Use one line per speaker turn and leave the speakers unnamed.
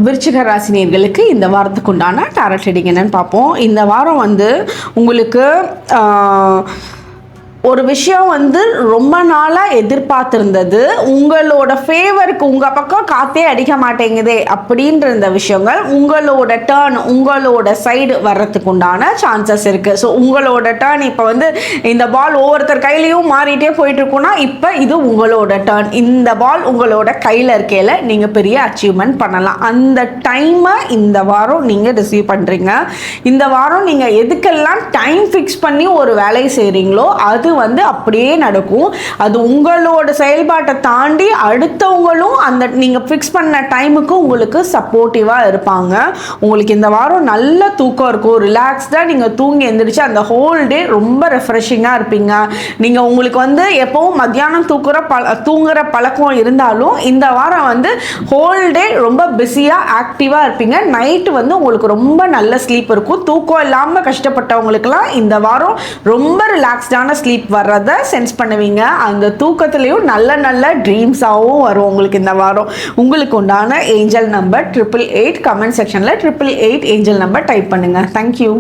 விருச்சிக ராசினியர்களுக்கு இந்த வாரத்துக்கு உண்டான டாரட் ரீடிங் என்னன்னு பார்ப்போம். இந்த வாரம் உங்களுக்கு ஒரு விஷயம் ரொம்ப நாளாக எதிர்பார்த்துருந்தது, உங்களோட ஃபேவருக்கு உங்கள் பக்கம் காற்றே அடிக்க மாட்டேங்குதே அப்படின்ற இந்த விஷயங்கள் உங்களோட டேர்ன் உங்களோட சைடு வர்றதுக்கு உண்டான சான்சஸ் இருக்குது. ஸோ உங்களோட டேர்ன் இப்போ இந்த பால் ஒவ்வொருத்தர் கையிலையும் மாறிட்டே போயிட்டுருக்குன்னா இப்போ இது உங்களோட டேர்ன். இந்த பால் உங்களோட கையில் இருக்கையில் நீங்கள் பெரிய அச்சீவ்மெண்ட் பண்ணலாம். அந்த டைமை இந்த வாரம் நீங்கள் ரிசீவ் பண்ணுறீங்க. இந்த வாரம் நீங்கள் எதுக்கெல்லாம் டைம் ஃபிக்ஸ் பண்ணி ஒரு வேலையை செய்கிறீங்களோ அது அப்படியே நடக்கும். அது உங்களோட செயல்பாட்டை தாண்டி அடுத்தவங்களும் அந்த நீங்க ஃபிக்ஸ் பண்ண டைமுக்கு உங்களுக்கு சப்போர்ட்டிவா இருப்பாங்க. உங்களுக்கு இந்த வாரம் நல்ல தூக்கம் இருக்கும். ரிலாக்ஸ்டா நீங்க தூங்கி எந்திரிச்சு அந்த ஹோல் டே ரொம்ப ரெஃப்ரெஷிங்கா இருப்பீங்க. நீங்க உங்களுக்கு எப்பவும் மத்தியானம் தூங்குற பழக்கம் இருந்தாலும் இந்த வாரம் ஹோல் டே ரொம்ப பிஸியா ஆக்டிவா இருப்பீங்க. நைட்டு உங்களுக்கு ரொம்ப நல்ல ஸ்லீப் இருக்கும். தூக்கம் இல்லாம கஷ்டப்பட்டவங்களுக்குலாம் இந்த வாரம் ரொம்ப ரிலாக்ஸ்டான ஸ்லீப் வர்றத சென்ஸ் பண்ணுவீங்க. அந்த தூக்கத்திலையும் நல்ல நல்ல ட்ரீம்ஸாகவும் வரும் உங்களுக்கு இந்த வாரம். உங்களுக்கு உண்டான ஏஞ்சல் நம்பர் 888. கமெண்ட் செக்ஷனில் 888 ஏஞ்சல் நம்பர் டைப் பண்ணுங்கள். தேங்க்யூ.